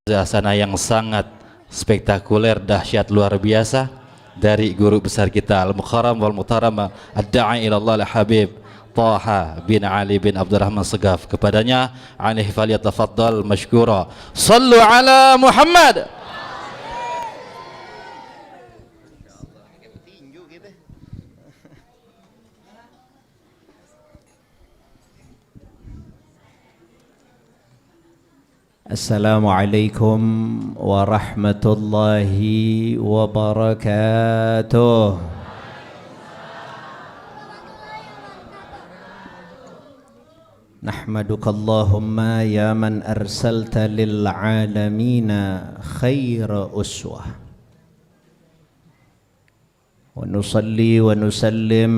Suasana yang sangat spektakuler, dahsyat, luar biasa dari guru besar kita Al-Mukarram wal Mutarama Ad-Da'i ilallah Al-Habib Taha bin Ali bin Abdurrahman Segaf. Kepadanya alaihi falyatafaddal mashkura. Sallu ala Muhammad. Assalamualaikum warahmatullahi wabarakatuh. Nahmaduka Allahumma ya man arsalta lil alamina khaira uswah. Wa nusalli wa nusallim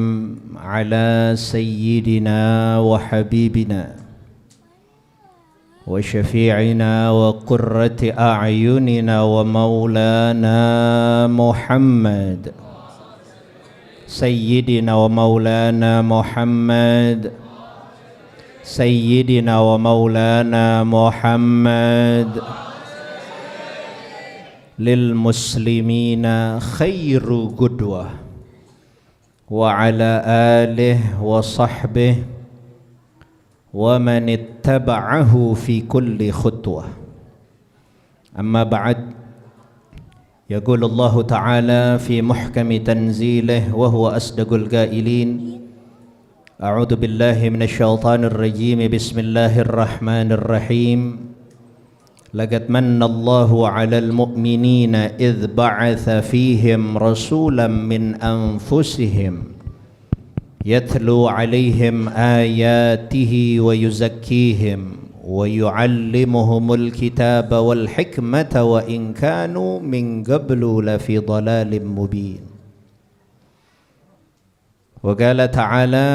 ala sayyidina wa habibina وشفيعنا وقرة أعيننا ومولانا محمد سيدنا ومولانا محمد سيدنا ومولانا محمد للمسلمين خير قدوة وعلى آله وصحبه ومن اتبعه في كل خطوة. أما بعد، يقول الله تعالى في محكم تنزيله وهو أصدق القائلين: أعوذ بالله من الشيطان الرجيم، بسم الله الرحمن الرحيم. لقد من الله على المؤمنين إذ بعث فيهم رسولا من أنفسهم يتلو عليهم آياته ويزكيهم ويعلمهم الكتاب والحكمة وإن كانوا من قبل لفي ضلال مبين. وقال تعالى: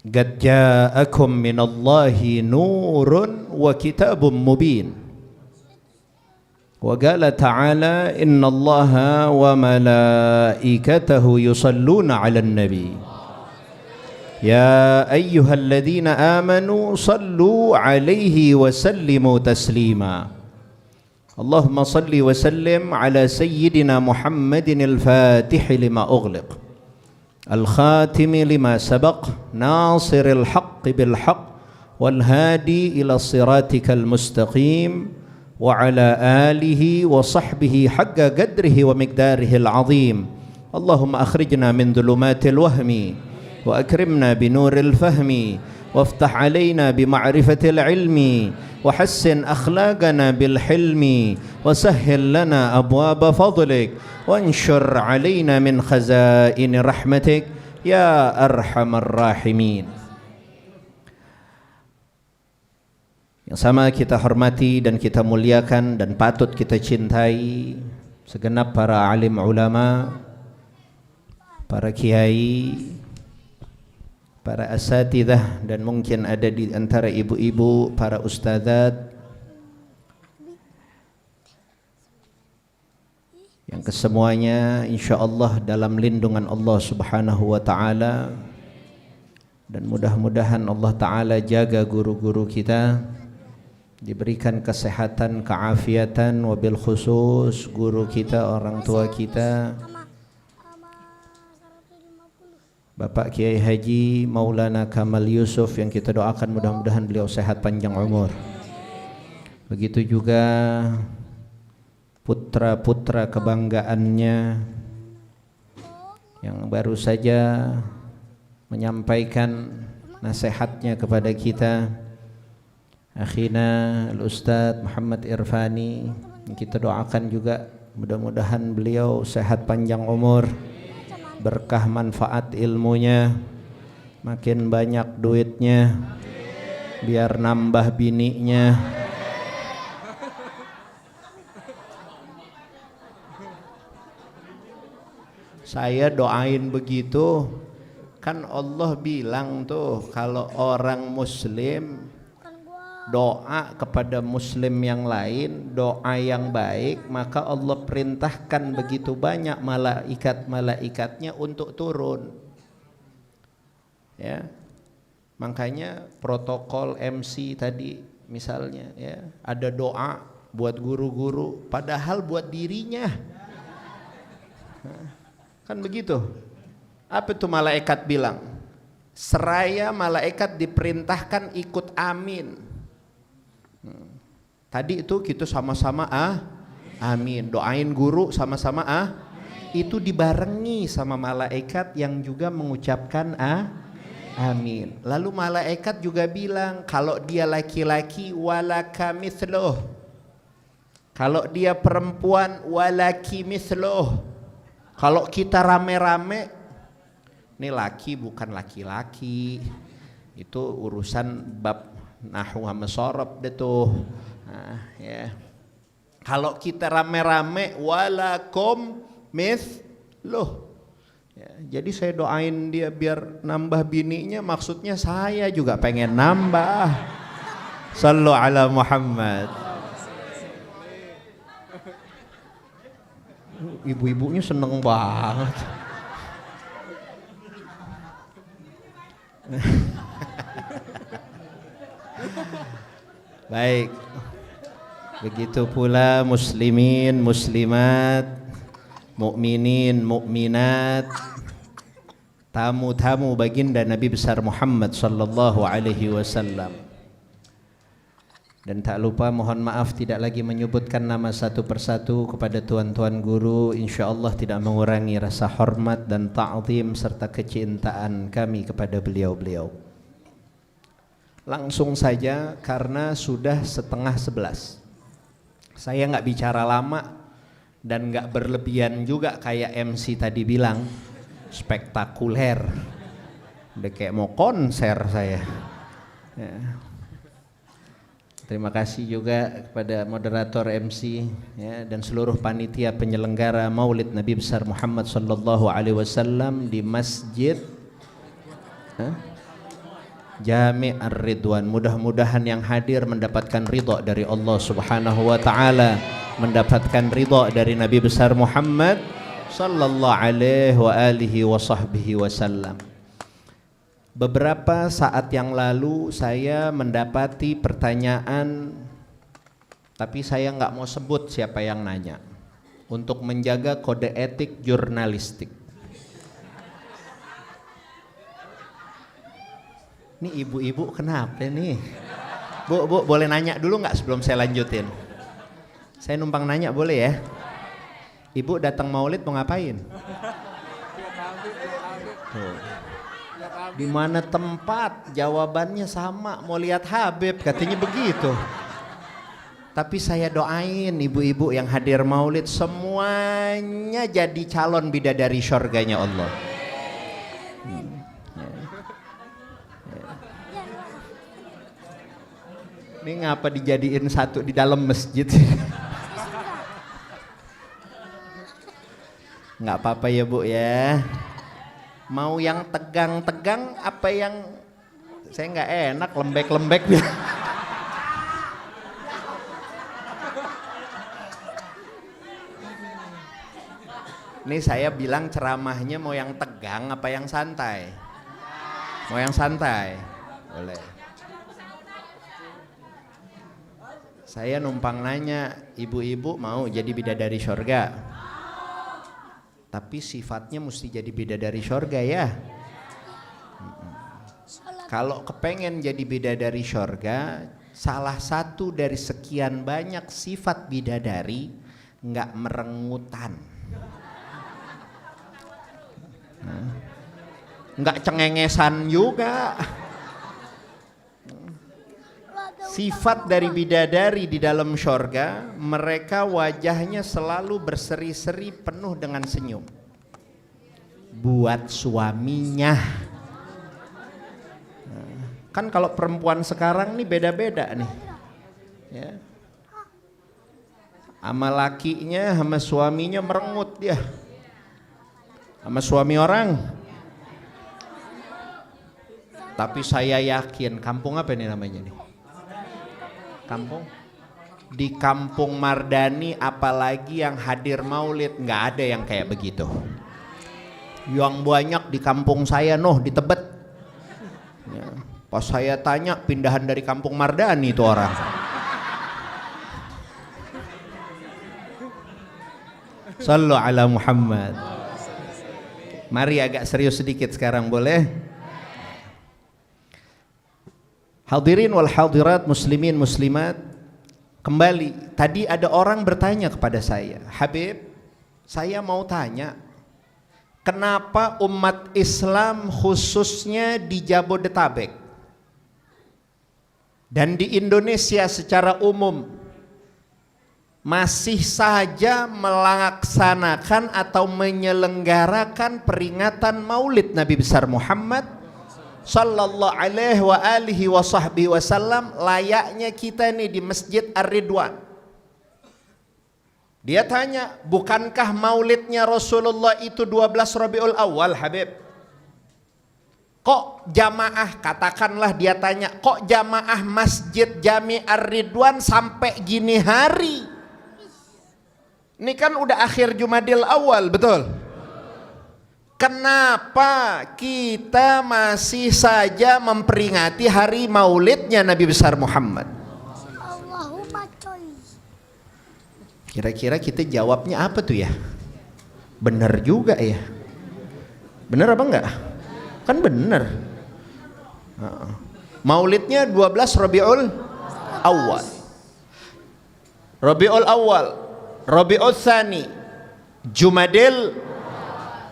قد جاءكم من الله نور وكتاب مبين. وقال تعالى: إن الله وملائكته يصلون على النبي يا أيها الذين آمنوا صلوا عليه وسلموا تسليما. اللهم صل وسلم على سيدنا محمد الفاتح لما أغلق الخاتم لما سبق ناصر الحق بالحق والهادي إلى صراطك المستقيم وعلى آله وصحبه حق قدره ومقداره العظيم. اللهم أخرجنا من ظلمات الوهم وأكرمنا بنور الفهم وافتح علينا بمعرفة العلم وحسن أخلاقنا بالحلم وسهل لنا أبواب فضلك وانشر علينا من خزائن رحمتك يا أرحم الراحمين. Yang sama kita hormati dan kita muliakan dan patut kita cintai segenap para alim ulama, para kiai, para asatidzah, dan mungkin ada di antara ibu-ibu, para ustadzat yang kesemuanya insyaallah dalam lindungan Allah Subhanahu wa taala, dan mudah-mudahan Allah taala jaga guru-guru kita, diberikan kesehatan, keafiatan, wabil khusus guru kita, orang tua kita, Bapak Kiai Haji Maulana Kamal Yusuf, yang kita doakan mudah-mudahan beliau sehat panjang umur. Begitu juga putra-putra kebanggaannya yang baru saja menyampaikan nasihatnya kepada kita, akhina Al-Ustadz Muhammad Irfani, yang kita doakan juga mudah-mudahan beliau sehat panjang umur, berkah manfaat ilmunya, makin banyak duitnya, biar nambah bininya. Saya doain begitu, kan Allah bilang tuh kalau orang muslim doa kepada muslim yang lain, doa yang baik, maka Allah perintahkan begitu banyak malaikat-malaikatnya untuk turun. Ya. Makanya protokol MC tadi misalnya, ya, ada doa buat guru-guru, padahal buat dirinya. Kan begitu. Apa itu malaikat bilang? Seraya malaikat diperintahkan ikut amin. Tadi itu kita sama-sama amin. Doain guru sama-sama itu dibarengi sama malaikat yang juga mengucapkan amin. Lalu malaikat juga bilang kalau dia laki-laki walaka mithluh. Kalau dia perempuan walaki mithluh. Kalau kita rame-rame, ini laki bukan laki-laki, itu urusan bab nahwu sama sorob deh tuh. Nah, ya. Kalau kita rame-rame walakum mithluh. Ya, jadi saya doain dia biar nambah bininya, maksudnya saya juga pengen nambah. Sallu ala Muhammad. Ibu-ibunya seneng banget. Baik. Begitu pula muslimin, muslimat, mukminin, mukminat, tamu-tamu baginda Nabi besar Muhammad sallallahu alaihi wasallam. Dan tak lupa mohon maaf tidak lagi menyebutkan nama satu persatu kepada tuan-tuan guru, insyaallah tidak mengurangi rasa hormat dan ta'zim serta kecintaan kami kepada beliau-beliau. Langsung saja karena sudah 10:30. Saya nggak bicara lama dan nggak berlebihan juga kayak MC tadi bilang spektakuler. Udah kayak mau konser saya. Ya. Terima kasih juga kepada moderator MC ya, dan seluruh panitia penyelenggara Maulid Nabi besar Muhammad sallallahu alaihi wasallam di Masjid Jami' Ar-Ridwan. Mudah-mudahan yang hadir mendapatkan ridha dari Allah Subhanahu wa taala, mendapatkan ridha dari Nabi besar Muhammad sallallahu alaihi wa alihi wa sahbihi wasallam. Beberapa saat yang lalu saya mendapati pertanyaan, tapi saya nggak mau sebut siapa yang nanya, untuk menjaga kode etik jurnalistik. Ini ibu-ibu kenapa nih? Bu, boleh nanya dulu nggak sebelum saya lanjutin? Saya numpang nanya boleh ya? Ibu datang maulid mau ngapain? Tuh. Di mana tempat? Jawabannya sama, mau lihat Habib, katanya begitu. Tapi saya doain ibu-ibu yang hadir maulid semuanya jadi calon bidadari syurganya Allah. Ini ngapa dijadiin satu di dalam masjid? Nggak apa-apa ya Bu ya. Mau yang tegang-tegang apa yang saya nggak enak, lembek-lembek. Ini saya bilang ceramahnya mau yang tegang apa yang santai? Mau yang santai? Boleh. Saya numpang nanya, ibu-ibu mau jadi bidadari syurga? Tapi sifatnya mesti jadi bidadari syurga ya. Kalau kepengen jadi bidadari syurga, salah satu dari sekian banyak sifat bidadari, nggak merengutan, nggak cengengesan juga. Sifat dari bidadari di dalam syurga, mereka wajahnya selalu berseri-seri penuh dengan senyum. Buat suaminya. Kan kalau perempuan sekarang nih beda-beda nih. Ya. Sama lakinya, sama suaminya merengut dia. Sama suami orang. Tapi saya yakin, kampung apa ini namanya nih? Kampung di Kampung Mardani, apalagi yang hadir maulid, nggak ada yang kayak begitu. Yang banyak di kampung saya di Tebet ya, pas saya tanya pindahan dari Kampung Mardani itu orang. Sallu ala Muhammad. Mari agak serius sedikit sekarang, boleh? Hadirin wal hadirat, muslimin muslimat, kembali tadi ada orang bertanya kepada saya, Habib, saya mau tanya, kenapa umat Islam khususnya di Jabodetabek dan di Indonesia secara umum masih saja melaksanakan atau menyelenggarakan peringatan Maulid Nabi besar Muhammad sallallahu alaihi wa alihi wa sahbihi wasallam layaknya kita nih di Masjid Ar-Ridwan. Dia tanya, bukankah maulidnya Rasulullah itu 12 Rabiul Awal, Habib? Kok jamaah, katakanlah dia tanya, kok jamaah Masjid Jami Ar-Ridwan sampai gini hari? Ini kan udah akhir Jumadil Awal, betul? Kenapa kita masih saja memperingati hari maulidnya Nabi besar Muhammad? Kira-kira kita jawabnya apa tuh ya? Bener juga ya? Bener apa enggak? Kan bener. Maulidnya 12 Rabiul Awal, Rabiul Awal, Rabiul Tsani, Jumadil.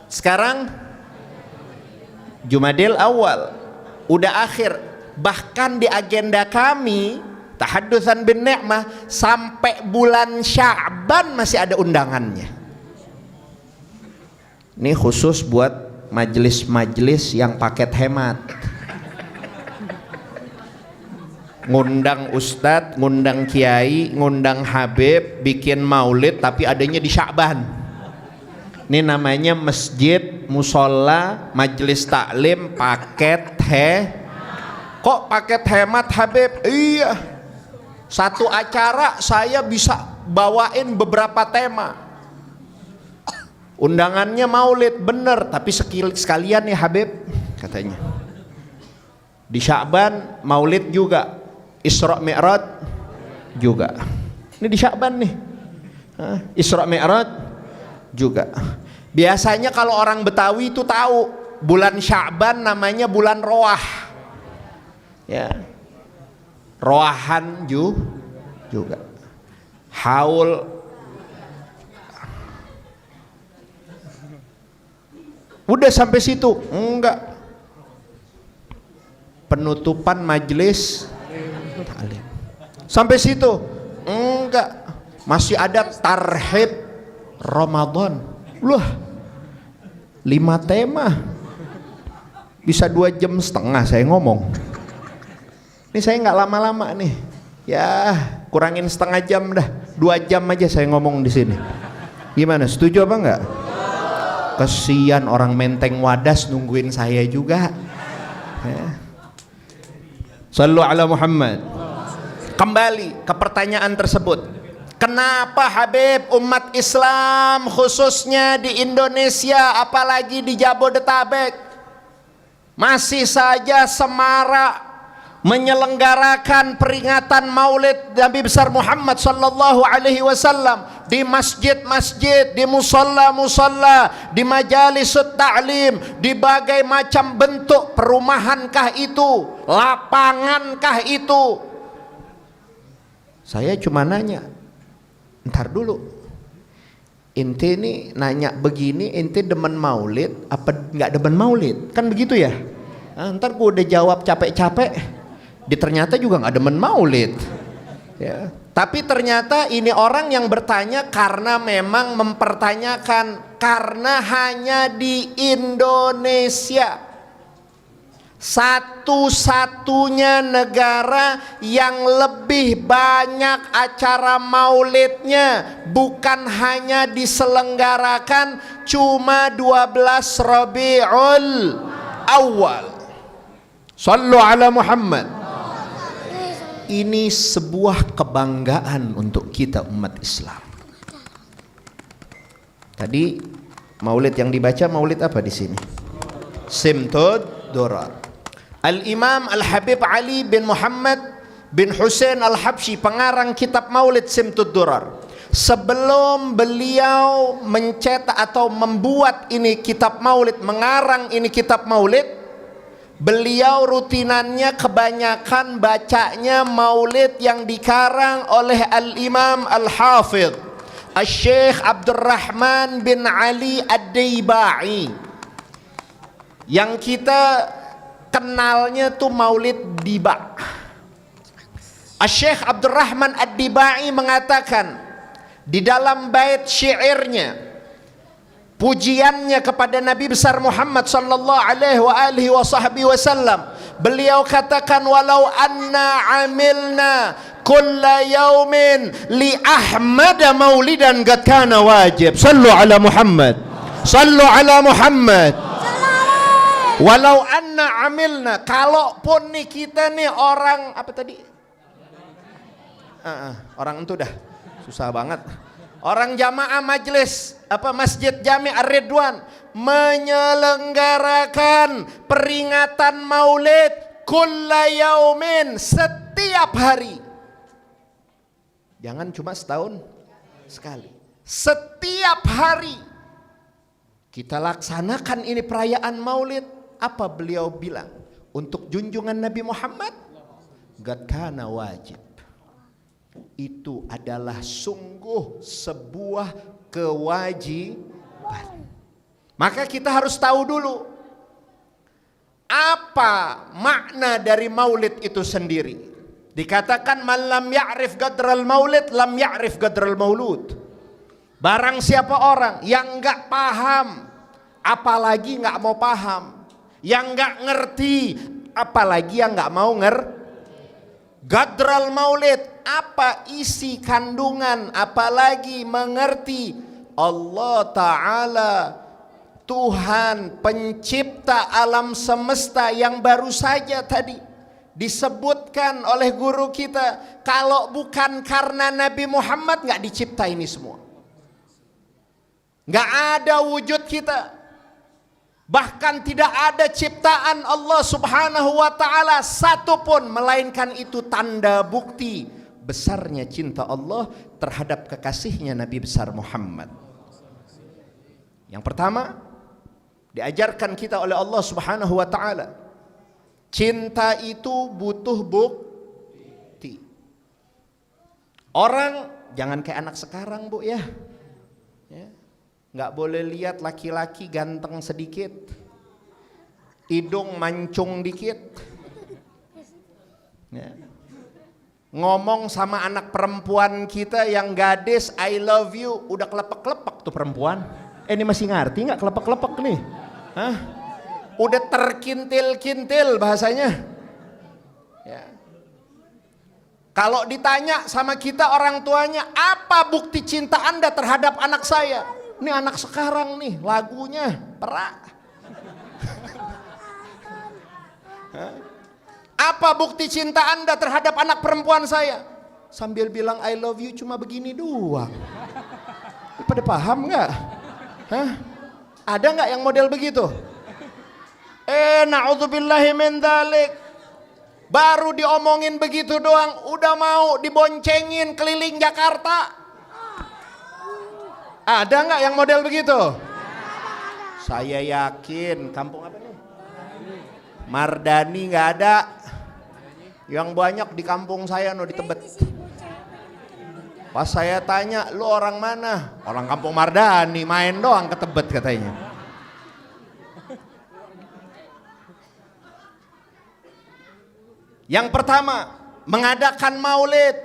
Sekarang Jumadil Awal udah akhir. Bahkan di agenda kami tahaddusan bin ni'mah sampai bulan Sya'ban masih ada undangannya. Ini khusus buat majelis-majelis yang paket hemat. Ngundang ustadz, ngundang kiai, ngundang habib, bikin maulid tapi adanya di Sya'ban. Ini namanya masjid, musola, majelis taklim, paket Kok paket hemat, Habib? Iya. Satu acara saya bisa bawain beberapa tema. Undangannya maulid, bener, tapi sekalian ya Habib, katanya. Di Sya'ban maulid juga, Isra Mi'raj juga. Ini di Sya'ban nih. Isra Mi'raj juga. Biasanya kalau orang Betawi itu tahu bulan Sya'ban namanya bulan Roah, ya, Roahan juga. Haul, udah sampai situ enggak. Penutupan majelis taklim sampai situ enggak. Masih ada tarhib Ramadan. Loh, 5 tema bisa 2,5 jam saya ngomong. Ini saya nggak lama-lama nih, ya kurangin setengah jam dah, 2 jam aja saya ngomong di sini. Gimana, setuju apa enggak? Kesian orang Menteng Wadas nungguin saya juga ya. Sallu ala Muhammad. Kembali ke pertanyaan tersebut, kenapa Habib umat Islam khususnya di Indonesia apalagi di Jabodetabek masih saja semarak menyelenggarakan peringatan Maulid Nabi besar Muhammad sallallahu alaihi wasallam di masjid-masjid, di musalla-musalla, di majalisut ta'lim, di bagai macam bentuk perumahankah itu, lapangankah itu? Saya cuma nanya, ntar dulu, inti ini nanya begini, inti demen maulid apa nggak demen maulid? Kan begitu ya? Ntar gue udah jawab capek-capek, ternyata juga nggak demen maulid ya. Tapi ternyata ini orang yang bertanya karena memang mempertanyakan, karena hanya di Indonesia satu-satunya negara yang lebih banyak acara maulidnya bukan hanya diselenggarakan cuma 12 Rabiul Awal. Sallu ala Muhammad. Ini sebuah kebanggaan untuk kita umat Islam. Tadi maulid yang dibaca maulid apa di sini? Simtud Durar. Al-Imam Al-Habib Ali bin Muhammad bin Hussein Al-Habsyi, pengarang kitab Maulid Simtud Durar. sebelum beliau mencetak atau membuat ini kitab maulid, mengarang ini kitab maulid, beliau rutinannya kebanyakan bacanya maulid yang dikarang oleh Al-Imam Al-Hafidh Al-Syekh Abdurrahman bin Ali Ad-Daibai, yang kita kenalnya tuh maulid Diba. Al-Syekh Abdurrahman Ad-Daibai mengatakan di dalam bait syairnya, pujiannya kepada Nabi besar Muhammad sallallahu alaihi wasallam, beliau katakan, walau anna amilna kulla yaumin li Ahmad maulidan qad kana wajib. Sallu ala Muhammad, sallu ala Muhammad. Walau anna amilna, kalaupun nih kita nih orang apa tadi? Orang itu dah susah banget. Orang jamaah majlis Masjid Jami Ar-Ridwan menyelenggarakan peringatan maulid kulla yaumin, setiap hari. Jangan cuma setahun sekali. Setiap hari kita laksanakan ini perayaan maulid. Apa beliau bilang? Untuk junjungan Nabi Muhammad, qad kana wajib. Itu adalah sungguh sebuah kewajiban. Maka kita harus tahu dulu apa makna dari maulid itu sendiri. Dikatakan man lam ya'rif qadral maulid lam ya'rif qadral maulud. Barang siapa orang yang enggak paham, apalagi enggak mau paham, yang enggak ngerti, apalagi yang enggak mau ngerti qadral maulid, apa isi kandungan, apalagi mengerti Allah Ta'ala, Tuhan pencipta alam semesta yang baru saja tadi disebutkan oleh guru kita, kalau bukan karena Nabi Muhammad nggak dicipta ini semua, nggak ada wujud kita, bahkan tidak ada ciptaan Allah Subhanahu wa Ta'ala satupun, melainkan itu tanda bukti besarnya cinta Allah terhadap kekasihnya Nabi besar Muhammad. Yang pertama diajarkan kita oleh Allah Subhanahu wa Ta'ala, cinta itu butuh bukti. Orang jangan kayak anak sekarang, Bu, ya. Nggak boleh lihat laki-laki ganteng sedikit, hidung mancung dikit, ya. Ngomong sama anak perempuan kita yang gadis I love you, udah kelepek-kelepek tuh perempuan. Ini masih ngerti nggak kelepek-kelepek nih? Hah? Udah terkintil-kintil bahasanya. Ya. Kalau ditanya sama kita orang tuanya, apa bukti cinta Anda terhadap anak saya? Ini anak sekarang nih lagunya perak. Apa bukti cinta Anda terhadap anak perempuan saya? Sambil bilang I love you cuma begini doang. Pada paham nggak? Hah? Ada nggak yang model begitu? Na'udzubillahi min dzalik. Baru diomongin begitu doang, udah mau diboncengin keliling Jakarta. Ada nggak yang model begitu? Saya yakin kampung apa nih? Mardani nggak ada. Yang banyak di kampung saya di Tebet. Pas saya tanya, lu orang mana? Orang kampung Mardani, main doang ke Tebet katanya. Yang pertama, mengadakan maulid.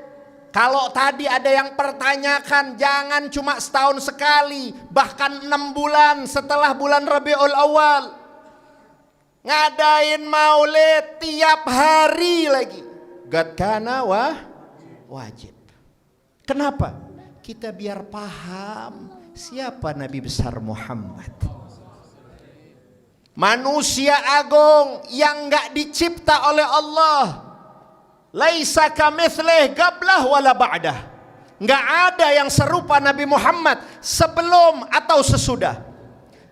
Kalau tadi ada yang pertanyakan, jangan cuma setahun sekali, bahkan 6 bulan setelah bulan Rabiul Awal. Ngadain maulid tiap hari lagi. Qad kana wajib. Kenapa? Kita biar paham siapa Nabi besar Muhammad. Manusia agung yang enggak dicipta oleh Allah. Laisa kamitslih qablah wala ba'dah. Enggak ada yang serupa Nabi Muhammad sebelum atau sesudah.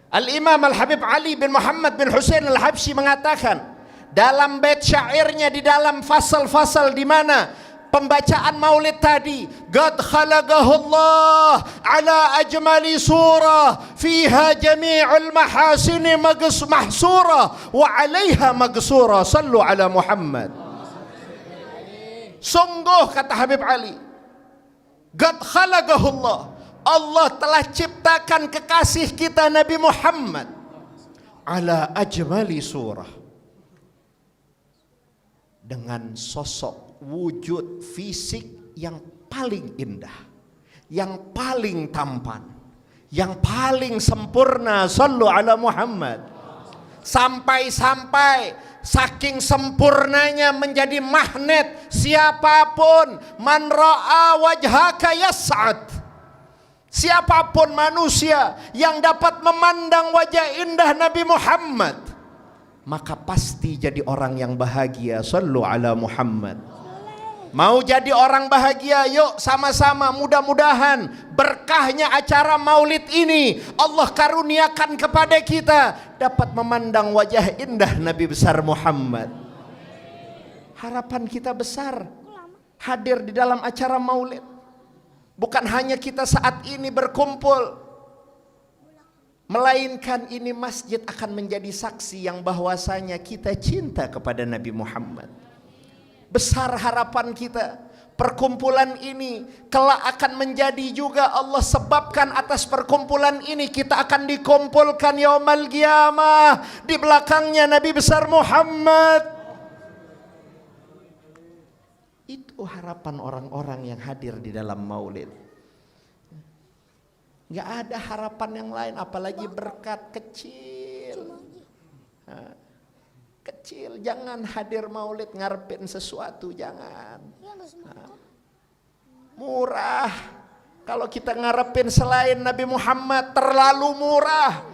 Al-Imam Al-Habib Ali bin Muhammad bin Husain Al-Habsyi mengatakan dalam bait syairnya, di dalam fasal-fasal di mana pembacaan maulid tadi, qad khalaqahullah ala ajmali surah fiha jami'ul mahasini mahsura wa 'alaiha magsura. Sallu ala Muhammad. Sungguh, kata Habib Ali, qad khalaqahullah, Allah telah ciptakan kekasih kita Nabi Muhammad ala ajmali surah, dengan sosok wujud fisik yang paling indah, yang paling tampan, yang paling sempurna. Sallu ala Muhammad. Sampai-sampai saking sempurnanya menjadi magnet siapapun, man ra'a wajhaka yas'ad. Siapapun manusia yang dapat memandang wajah indah Nabi Muhammad, maka pasti jadi orang yang bahagia. Sallu ala Muhammad. Mau jadi orang bahagia? Yuk sama-sama, mudah-mudahan berkahnya acara maulid ini Allah karuniakan kepada kita dapat memandang wajah indah Nabi besar Muhammad. Harapan kita besar hadir di dalam acara maulid. Bukan hanya kita saat ini berkumpul, melainkan ini masjid akan menjadi saksi yang bahwasanya kita cinta kepada Nabi Muhammad. Besar harapan kita, perkumpulan ini kelak akan menjadi juga Allah sebabkan atas perkumpulan ini kita akan dikumpulkan yaumul qiyamah di belakangnya Nabi besar Muhammad. Itu harapan orang-orang yang hadir di dalam maulid. Gak ada harapan yang lain, apalagi berkat kecil. Kecil, jangan hadir maulid ngarepin sesuatu, jangan. Murah. Kalau kita ngarepin selain Nabi Muhammad terlalu murah.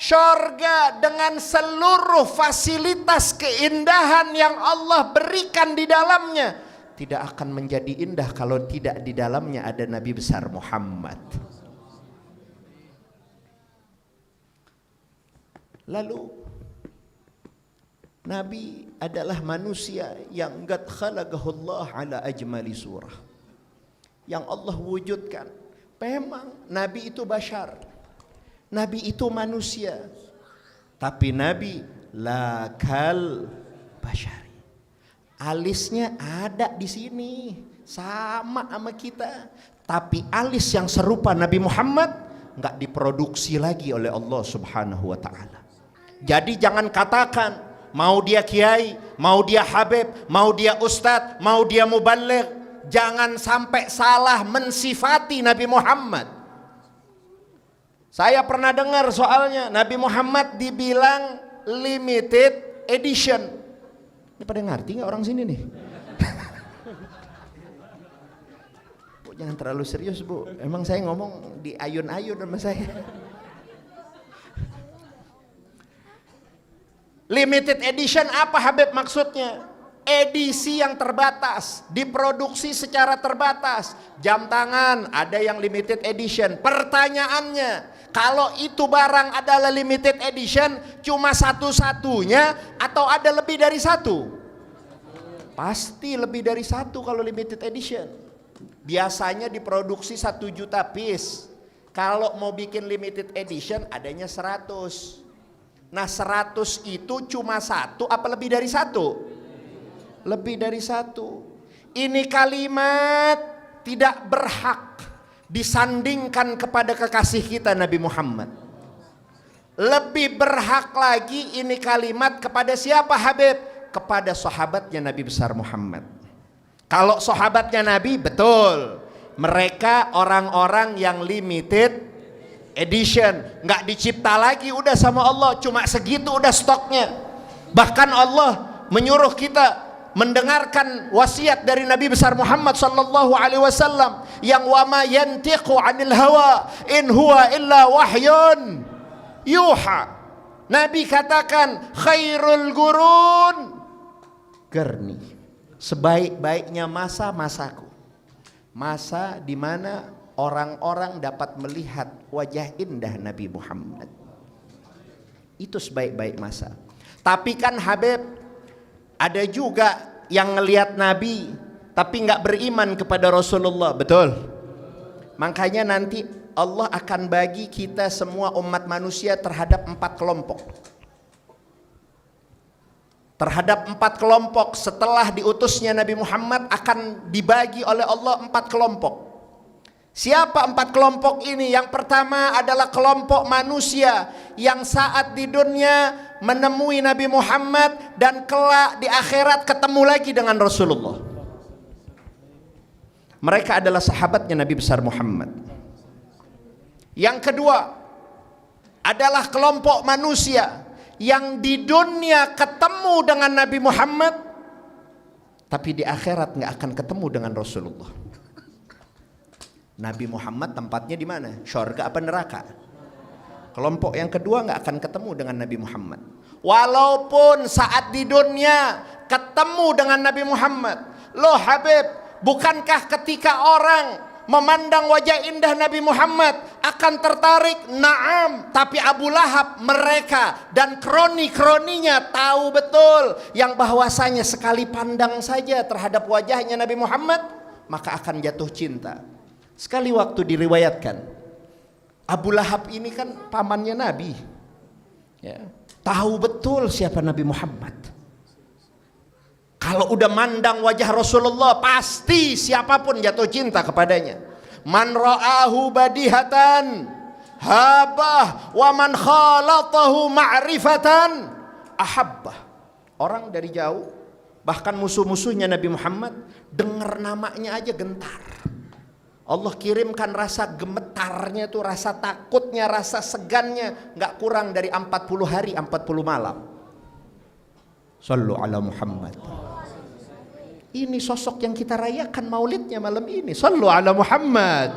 Syurga dengan seluruh fasilitas keindahan yang Allah berikan di dalamnya tidak akan menjadi indah kalau tidak di dalamnya ada Nabi besar Muhammad. Lalu Nabi adalah manusia yang qad khalaqahullah ala ajmali surah, yang Allah wujudkan. Memang Nabi itu bashar, Nabi itu manusia, tapi Nabi la kal bashari. Alisnya ada di sini sama kita, tapi alis yang serupa Nabi Muhammad nggak diproduksi lagi oleh Allah Subhanahu wa taala. Jadi jangan katakan mau dia kiai, mau dia habib, mau dia ustadz, mau dia mubaligh, jangan sampai salah mensifati Nabi Muhammad. Saya pernah dengar soalnya Nabi Muhammad dibilang limited edition. Ini pada ngerti nggak orang sini nih? Bu, jangan terlalu serius bu. Emang saya ngomong di ayun-ayun sama saya. Limited edition apa Habib maksudnya? Edisi yang terbatas, diproduksi secara terbatas. Jam tangan ada yang limited edition. Pertanyaannya, kalau itu barang adalah limited edition, cuma satu-satunya atau ada lebih dari satu? Pasti lebih dari satu kalau limited edition. Biasanya diproduksi 1 juta piece. Kalau mau bikin limited edition adanya 100. Nah 100 itu cuma satu apa lebih dari satu? Lebih dari satu. Ini kalimat tidak berhak disandingkan kepada kekasih kita Nabi Muhammad. Lebih berhak lagi ini kalimat kepada siapa Habib? Kepada sahabatnya Nabi besar Muhammad. Kalau sahabatnya Nabi betul, mereka orang-orang yang limited edition, nggak dicipta lagi udah sama Allah, cuma segitu udah stoknya. Bahkan Allah menyuruh kita mendengarkan wasiat dari Nabi besar Muhammad sallallahu alaihi wasallam yang wa ma yantiqu 'anil hawa in huwa illa wahyun yuha. Nabi katakan khairul qurun qarni, sebaik-baiknya masa masaku, masa di mana orang-orang dapat melihat wajah indah Nabi Muhammad. Itu sebaik-baik masa. Tapi kan Habib, ada juga yang ngelihat Nabi tapi nggak beriman kepada Rasulullah. Betul. Makanya nanti Allah akan bagi kita semua umat manusia terhadap 4 kelompok. Terhadap 4 kelompok setelah diutusnya Nabi Muhammad akan dibagi oleh Allah 4 kelompok. Siapa 4 kelompok ini? Yang pertama adalah kelompok manusia yang saat di dunia menemui Nabi Muhammad dan kelak di akhirat ketemu lagi dengan Rasulullah. Mereka adalah sahabatnya Nabi besar Muhammad. Yang kedua adalah kelompok manusia yang di dunia ketemu dengan Nabi Muhammad, tapi di akhirat nggak akan ketemu dengan Rasulullah. Nabi Muhammad tempatnya di mana? Syurga apa neraka? Kelompok yang kedua nggak akan ketemu dengan Nabi Muhammad, walaupun saat di dunia ketemu dengan Nabi Muhammad. Loh Habib, bukankah ketika orang memandang wajah indah Nabi Muhammad akan tertarik? Naam, tapi Abu Lahab, mereka dan kroni-kroninya tahu betul yang bahwasanya sekali pandang saja terhadap wajahnya Nabi Muhammad maka akan jatuh cinta. Sekali waktu diriwayatkan, Abu Lahab ini kan pamannya Nabi, ya, tahu betul siapa Nabi Muhammad. Kalau udah mandang wajah Rasulullah pasti siapapun jatuh cinta kepadanya. Man ra'ahu badihatan habah wa man khalatahu ma'rifatan ahabbah. Orang dari jauh, bahkan musuh-musuhnya Nabi Muhammad, dengar namanya aja gentar. Allah kirimkan rasa gemetarnya tuh, rasa takutnya, rasa segannya nggak kurang dari 40 hari 40 malam. Sallu ala Muhammad. Ini sosok yang kita rayakan maulidnya malam ini. Sallu ala Muhammad.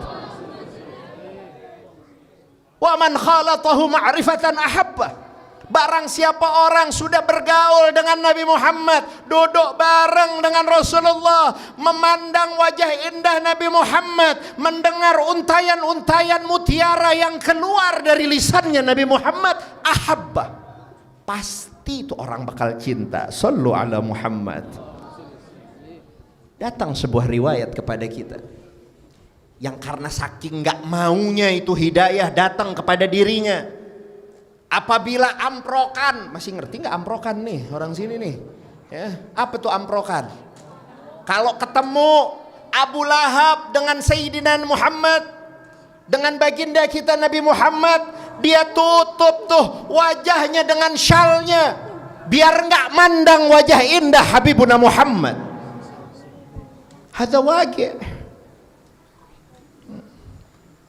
Wa man khalatahu ma'rifatan ahabba. Barang siapa orang sudah bergaul dengan Nabi Muhammad, duduk bareng dengan Rasulullah, memandang wajah indah Nabi Muhammad, mendengar untayan-untayan mutiara yang keluar dari lisannya Nabi Muhammad, ahabba, pasti itu orang bakal cinta. Sallu ala Muhammad. Datang sebuah riwayat kepada kita yang karena saking gak maunya itu hidayah datang kepada dirinya, apabila amprokan, masih ngerti nggak amprokan nih orang sini nih, ya, apa tuh amprokan? Kalau ketemu Abu Lahab dengan Sayyidina Muhammad, dengan baginda kita Nabi Muhammad, dia tutup tuh wajahnya dengan syalnya biar nggak mandang wajah indah Habibuna Muhammad. Hadza waqi'.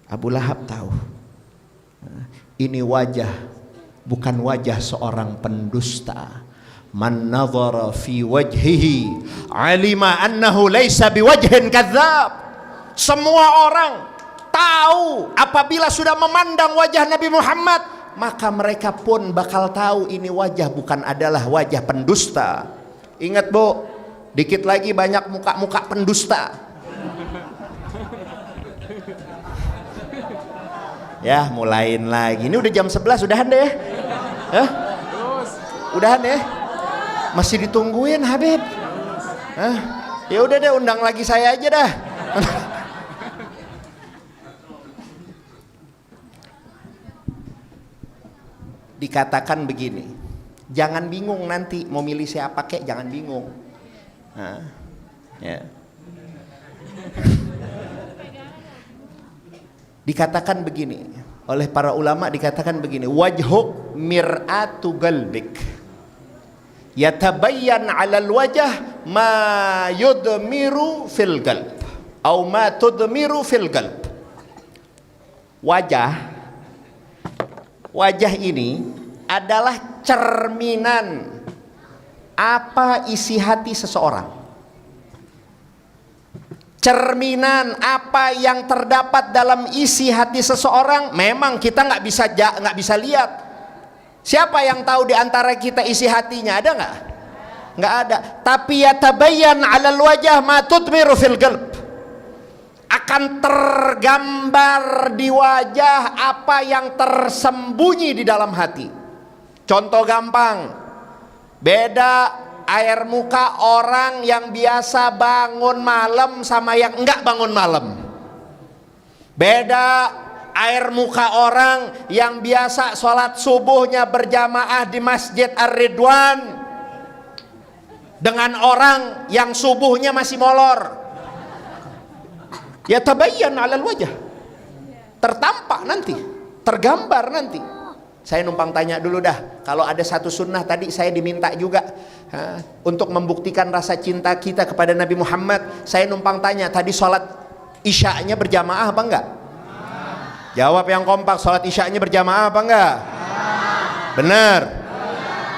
Abu Lahab tahu ini wajah bukan wajah seorang pendusta. Man nadhara fi wajhihi alima annahu laisa biwajhin kadzdzab. Semua orang tahu apabila sudah memandang wajah Nabi Muhammad, maka mereka pun bakal tahu ini wajah bukan adalah wajah pendusta. Ingat Bu, dikit lagi banyak muka-muka pendusta. Ya, mulain lagi. Ini udah jam 11, udahan deh. Hah? Udahan deh. Masih ditungguin Habib. Hah? Ya udah deh, undang lagi saya aja dah. Dikatakan begini, jangan bingung nanti mau milih siapa kek, jangan bingung. Nah, ya. Dikatakan begini oleh para ulama, dikatakan begini, wajhuk mir'atu qalbik, yatabayyan 'alal wajah ma yudmiru fil qalb atau ma tudmiru fil qalb. Wajah ini adalah cerminan apa isi hati seseorang. Cerminan apa yang terdapat dalam isi hati seseorang. Memang kita nggak bisa lihat. Siapa yang tahu di antara kita isi hatinya? Ada nggak? Nggak ada. Tapi yatabayyan 'alal wajah ma tudmiru fil qalb. Akan tergambar di wajah apa yang tersembunyi di dalam hati. Contoh gampang, beda air muka orang yang biasa bangun malam sama yang enggak bangun malam. Beda air muka orang yang biasa sholat subuhnya berjamaah di Masjid Ar-Ridwan dengan orang yang subuhnya masih molor. Ya tabayyan 'alal wajah, tertampak nanti, tergambar nanti. Saya numpang tanya dulu dah, kalau ada satu sunnah tadi saya diminta juga untuk membuktikan rasa cinta kita kepada Nabi Muhammad. Saya numpang tanya, tadi sholat isya'nya berjamaah apa enggak? Jawab yang kompak, sholat isya'nya berjamaah apa enggak? Benar.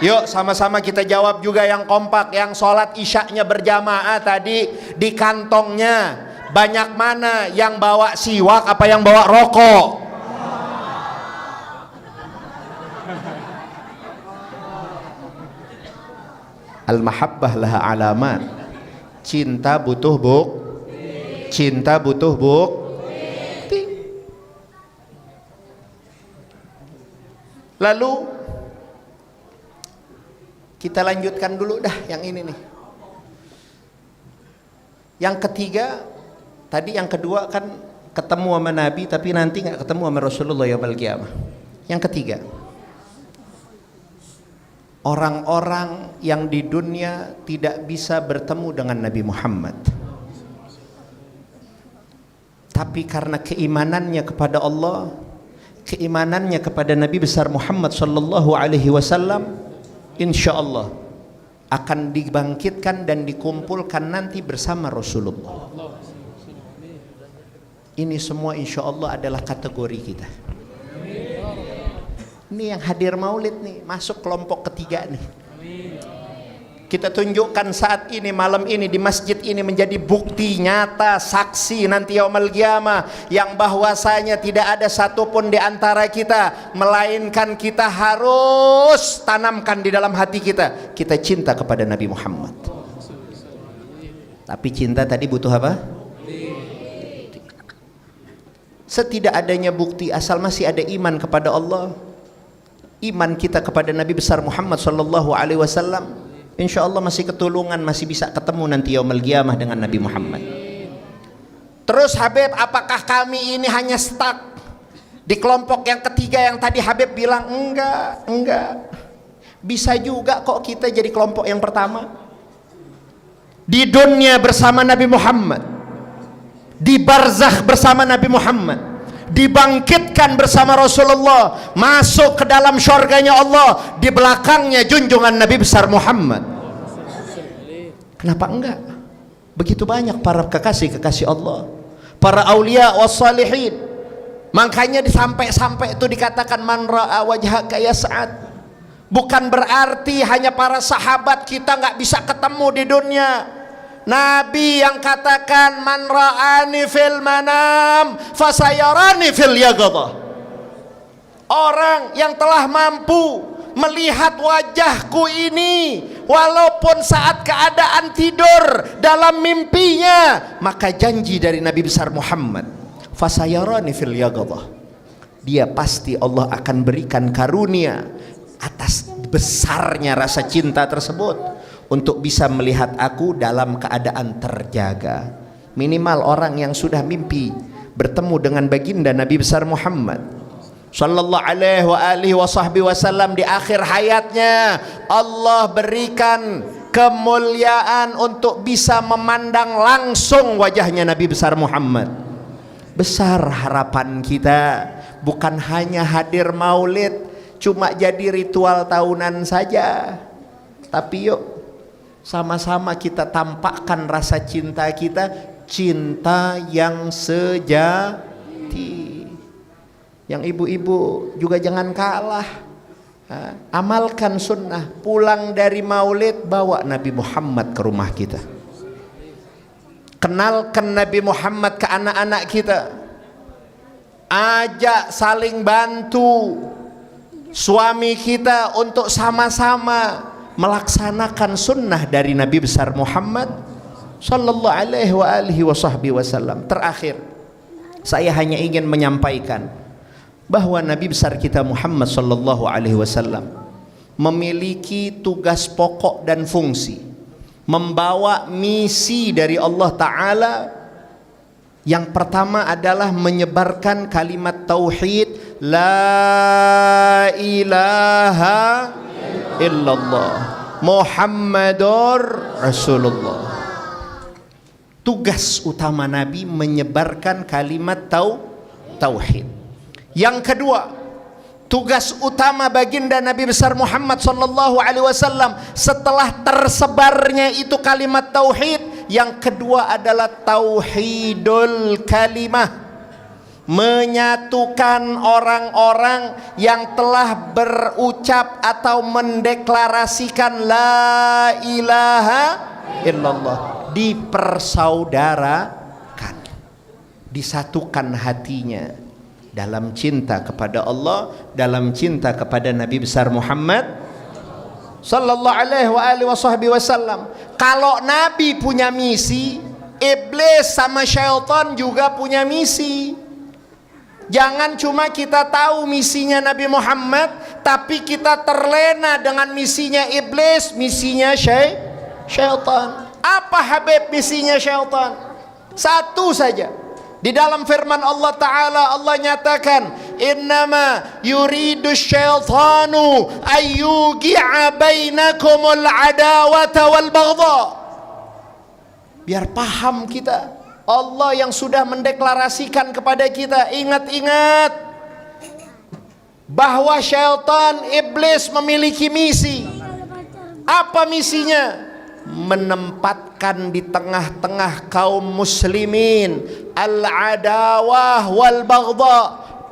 Yuk sama-sama kita jawab juga yang kompak, yang sholat isya'nya berjamaah tadi di kantongnya banyak mana yang bawa siwak apa yang bawa rokok? Al-mahabbah laha alamat. Cinta butuh cinta butuh bukti. Lalu kita lanjutkan dulu dah yang ini nih. Yang ketiga, tadi yang kedua kan ketemu sama Nabi tapi nanti nggak ketemu sama Rasulullah yaumil qiyamah. Yang ketiga, orang-orang yang di dunia tidak bisa bertemu dengan Nabi Muhammad, tapi karena keimanannya kepada Allah, keimanannya kepada Nabi besar Muhammad sallallahu alaihi wasallam, insyaallah akan dibangkitkan dan dikumpulkan nanti bersama Rasulullah. Ini semua insyaallah adalah kategori kita. Ini yang hadir maulid nih, masuk kelompok ketiga nih. Kita tunjukkan saat ini, malam ini di masjid ini menjadi bukti nyata, saksi nanti yaumul qiyamah yang bahwasanya tidak ada satupun di antara kita, melainkan kita harus tanamkan di dalam hati kita, kita cinta kepada Nabi Muhammad. Tapi cinta tadi butuh apa? Setidak adanya bukti, asal masih ada iman kepada Allah, iman kita kepada Nabi besar Muhammad sallallahu alaihi wasallam, insyaallah masih ketulungan, masih bisa ketemu nanti yaumul qiyamah dengan Nabi Muhammad. Terus Habib, apakah kami ini hanya stuck di kelompok yang ketiga yang tadi Habib bilang? Enggak. Bisa juga kok kita jadi kelompok yang pertama. Di dunia bersama Nabi Muhammad, di barzakh bersama Nabi Muhammad, dibangkitkan bersama Rasulullah, masuk ke dalam syurganya Allah, di belakangnya junjungan Nabi besar Muhammad. Kenapa enggak? Begitu banyak para kekasih-kekasih Allah, para aulia wassalihin. Makanya sampai itu dikatakan man ra'a wajhaka ya Sa'ad. Bukan berarti hanya para sahabat kita nggak bisa ketemu di dunia. Nabi yang katakan man ra'ani fil manam fasayarani fil yaqadhah. Orang yang telah mampu melihat wajahku ini walaupun saat keadaan tidur dalam mimpinya, maka janji dari Nabi besar Muhammad, fasayarani fil yaqadhah, dia pasti Allah akan berikan karunia atas besarnya rasa cinta tersebut untuk bisa melihat aku dalam keadaan terjaga. Minimal orang yang sudah mimpi bertemu dengan baginda Nabi besar Muhammad sallallahu alaihi wasallam di akhir hayatnya, Allah berikan kemuliaan untuk bisa memandang langsung wajahnya Nabi besar Muhammad. Besar harapan kita, bukan hanya hadir maulid cuma jadi ritual tahunan saja, tapi yuk sama-sama kita tampakkan rasa cinta kita, cinta yang sejati. Yang ibu-ibu juga jangan kalah, amalkan sunnah, pulang dari maulid bawa Nabi Muhammad ke rumah kita, kenalkan Nabi Muhammad ke anak-anak kita, ajak saling bantu suami kita untuk sama-sama melaksanakan sunnah dari Nabi besar Muhammad sallallahu alaihi wasallam. Terakhir, saya hanya ingin menyampaikan bahwa Nabi besar kita Muhammad sallallahu alaihi wasallam memiliki tugas pokok dan fungsi, membawa misi dari Allah Ta'ala. Yang pertama adalah menyebarkan kalimat tauhid, la ilaha illallah Muhammadur Rasulullah. Tugas utama Nabi menyebarkan kalimat tauhid. Yang kedua, tugas utama baginda Nabi besar Muhammad sallallahu alaihi wasallam setelah tersebarnya itu kalimat tauhid, yang kedua adalah tauhidul kalimah, menyatukan orang-orang yang telah berucap atau mendeklarasikan la ilaha illallah, dipersaudarakan, disatukan hatinya dalam cinta kepada Allah, dalam cinta kepada Nabi besar Muhammad sallallahu alaihi wasallam. Kalau Nabi punya misi, iblis sama syaitan juga punya misi. Jangan cuma kita tahu misinya Nabi Muhammad, tapi kita terlena dengan misinya iblis, misinya syaitan. Apa Habib misinya syaitan? Satu saja. Di dalam firman Allah Ta'ala, Allah nyatakan, innama yuridu syaitanu ayyugi'a bainakumul adawata wal baghdha. Biar paham kita, Allah yang sudah mendeklarasikan kepada kita, ingat-ingat bahwa syaitan, iblis memiliki misi. Apa misinya? Menempatkan di tengah-tengah kaum muslimin al-adawah wal baghdha,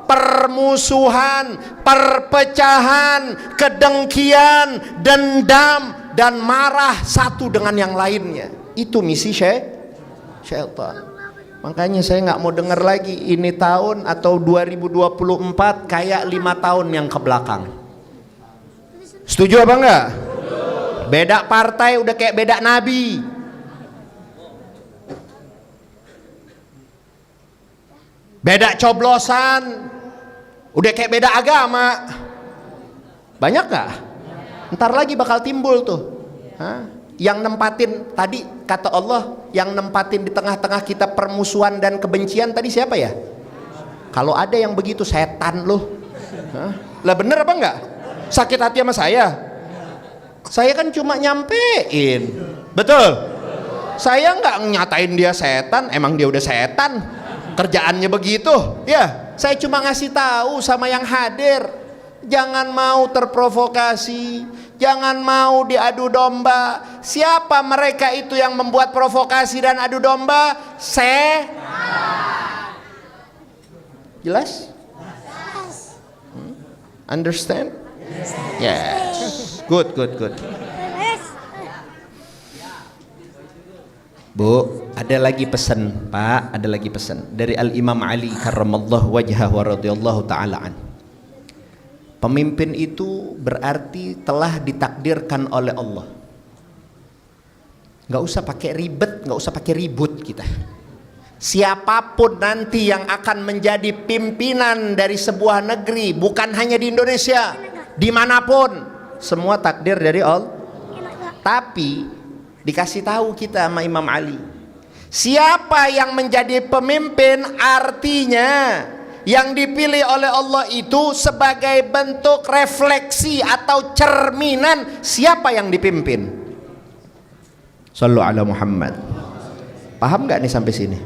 permusuhan, perpecahan, kedengkian, dendam, dan marah satu dengan yang lainnya. Itu misi syaitan. Makanya saya nggak mau dengar lagi ini tahun atau 2024 kayak 5 tahun yang ke belakang. Setuju apa enggak? Beda partai udah kayak beda nabi. Beda coblosan udah kayak beda agama. Banyak gak? Ntar lagi bakal timbul tuh. Yang nempatin tadi kata Allah, yang nempatin di tengah-tengah kita permusuhan dan kebencian tadi siapa ya? Kalau ada yang begitu, setan loh. Lah bener apa enggak? Sakit hati sama saya? Saya kan cuma nyampein, betul? Saya nggak nyatain dia setan, emang dia udah setan, kerjaannya begitu. Ya, saya cuma ngasih tahu sama yang hadir, jangan mau terprovokasi, jangan mau diadu domba. Siapa mereka itu yang membuat provokasi dan adu domba? Jelas? Understand? Yes. Good. Bu, ada lagi pesan, Pak, ada lagi pesan dari Al-Imam Ali karramallahu wajhahu wa radhiyallahu ta'ala an. Pemimpin itu berarti telah ditakdirkan oleh Allah. Nggak usah pakai ribet, nggak usah pakai ribut kita. Siapapun nanti yang akan menjadi pimpinan dari sebuah negeri, bukan hanya di Indonesia, dimanapun, semua takdir dari Allah. Tapi dikasih tahu kita sama Imam Ali, siapa yang menjadi pemimpin, artinya yang dipilih oleh Allah itu sebagai bentuk refleksi atau cerminan siapa yang dipimpin. Shallu ala Muhammad. Paham gak nih sampai sini?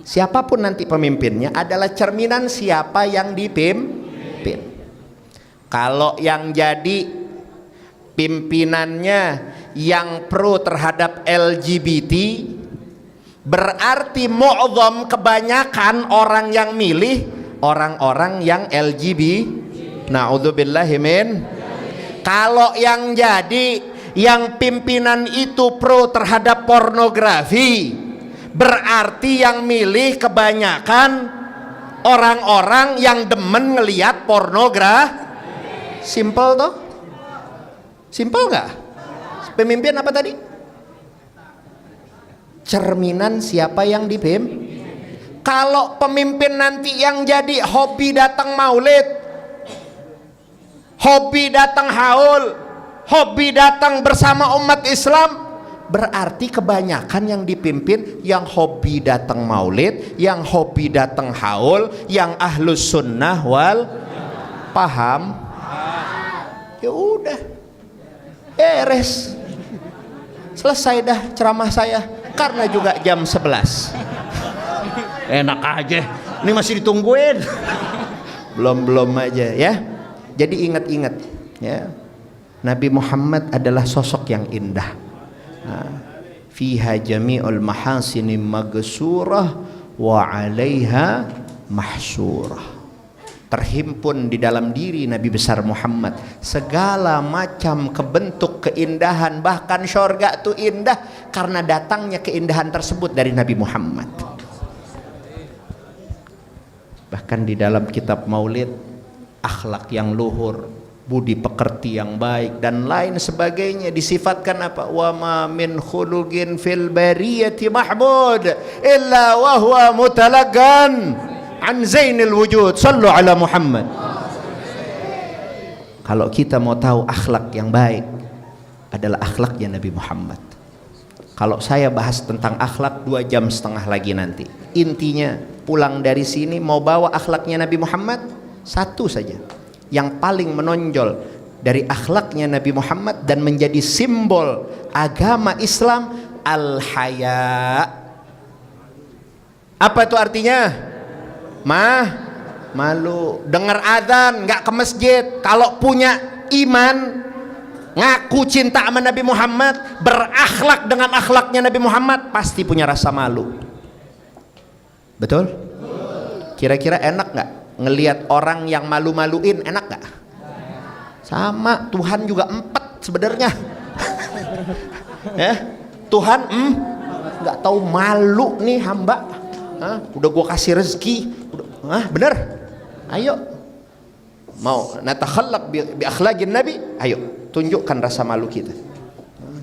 Siapapun nanti pemimpinnya adalah cerminan siapa yang dipimpin. Kalau yang jadi pimpinannya yang pro terhadap LGBT, berarti mu'zam, kebanyakan orang yang milih orang-orang yang LGBT. Na'udzubillahi min. Kalau yang jadi, yang pimpinan itu pro terhadap pornografi, berarti yang milih kebanyakan orang-orang yang demen ngelihat pornografi. Simple toh? Simple nggak? Pemimpin apa tadi? Cerminan siapa yang dipimpin. Kalau pemimpin nanti yang jadi hobi datang maulid, hobi datang haul, hobi datang bersama umat Islam. Berarti kebanyakan yang dipimpin yang hobi datang maulid, yang hobi datang haul, yang ahlus sunnah wal paham. Ya udah, beres, selesai dah ceramah saya, karena juga jam 11. Enak aja, ini masih ditungguin. Belum aja ya. Jadi ingat-ingat ya, Nabi Muhammad adalah sosok yang indah. Fiha jami'ul mahasini magsurah wa 'alaiha mahsurah. Terhimpun di dalam diri Nabi besar Muhammad segala macam kebentuk keindahan, bahkan syurga itu indah karena datangnya keindahan tersebut dari Nabi Muhammad. Bahkan di dalam kitab Maulid, akhlak yang luhur, budi pekerti yang baik dan lain sebagainya disifatkan apa? Wa ma min khuluqin fil bariyati mahmud illa wa huwa mutalaggan an zainil wujud. Sallu ala Muhammad. Kalau kita mau tahu akhlak yang baik adalah akhlaknya Nabi Muhammad. Kalau saya bahas tentang akhlak 2,5 jam lagi nanti. Intinya pulang dari sini mau bawa akhlaknya Nabi Muhammad satu saja yang paling menonjol dari akhlaknya Nabi Muhammad dan menjadi simbol agama Islam, al-haya. Apa itu artinya? Malu. Dengar adzan nggak ke masjid, kalau punya iman, ngaku cinta sama Nabi Muhammad, berakhlak dengan akhlaknya Nabi Muhammad, pasti punya rasa malu. Betul? Kira-kira enak nggak ngelihat orang yang malu-maluin? Enak gak? Sama, Tuhan juga empat sebenarnya. Ya, Tuhan nggak tahu malu nih hamba. Udah gua kasih rezeki, bener? Ayo, mau natakhallaq bi akhlaqin Nabi, ayo tunjukkan rasa malu kita.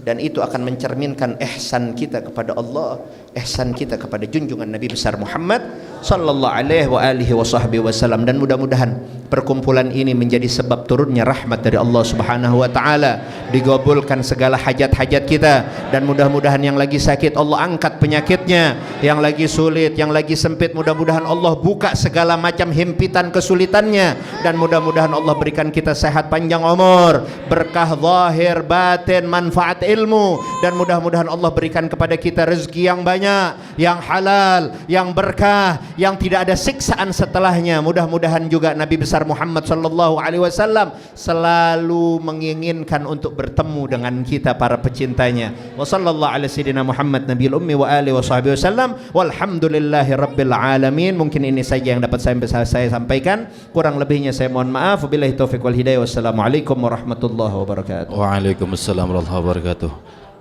Dan itu akan mencerminkan ihsan kita kepada Allah, ihsan kita kepada junjungan Nabi besar Muhammad sallallahu alaihi wa alihi wasallam. Dan mudah-mudahan perkumpulan ini menjadi sebab turunnya rahmat dari Allah Subhanahu wa taala, digabulkan segala hajat-hajat kita, dan mudah-mudahan yang lagi sakit Allah angkat penyakitnya, yang lagi sulit, yang lagi sempit, mudah-mudahan Allah buka segala macam himpitan kesulitannya, dan mudah-mudahan Allah berikan kita sehat panjang umur, berkah zahir batin, manfaat ilmu, dan mudah-mudahan Allah berikan kepada kita rezeki yang banyak, yang halal, yang berkah, yang tidak ada siksaan setelahnya. Mudah-mudahan juga Nabi besar Muhammad sallallahu alaihi wasallam selalu menginginkan untuk bertemu dengan kita para pecintanya. Wa sallallahu ala sayyidina Muhammad nabiyil ummi wa alihi wasallam. Walhamdulillahi rabbil alamin. Mungkin ini saja yang dapat saya sampaikan, kurang lebihnya saya mohon maaf. Wabillahi taufiq wal hidayah. Wassalamualaikum warahmatullahi wabarakatuh. Waalaikumsalam warahmatullahi wabarakatuh.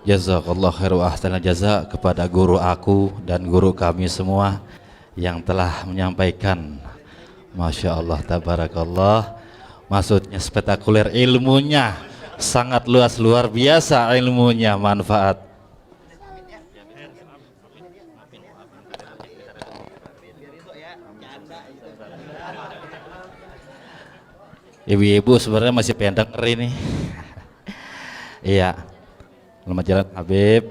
Jazakallah khair wa ahsanal jaza kepada guru aku dan guru kami semua yang telah menyampaikan, Masya Allah, tabarakallah, maksudnya spektakuler, ilmunya sangat luas, luar biasa ilmunya, manfaat. Ibu-ibu sebenarnya masih pengen denger ini. Iya, selamat jalan Habib,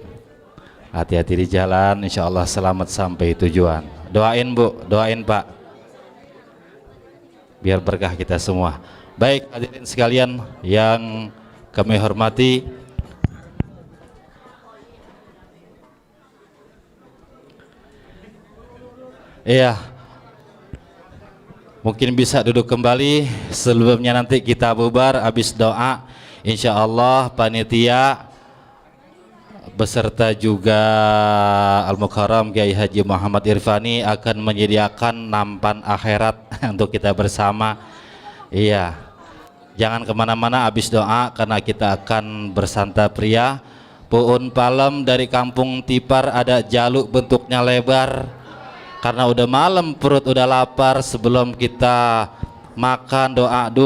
hati-hati di jalan, insya Allah selamat sampai tujuan. Doain Bu, doain Pak, biar berkah kita semua. Baik hadirin sekalian yang kami hormati, iya, mungkin bisa duduk kembali. Sebelumnya nanti kita bubar habis doa, insya Allah panitia beserta juga Al-Mukarram Kiai Haji Muhammad Irfani akan menyediakan nampan akhirat untuk kita bersama. Iya, jangan kemana-mana habis doa, karena kita akan bersanta pria. Puun Palem dari Kampung Tipar ada jaluk bentuknya lebar, karena udah malam perut udah lapar. Sebelum kita makan doa dulu.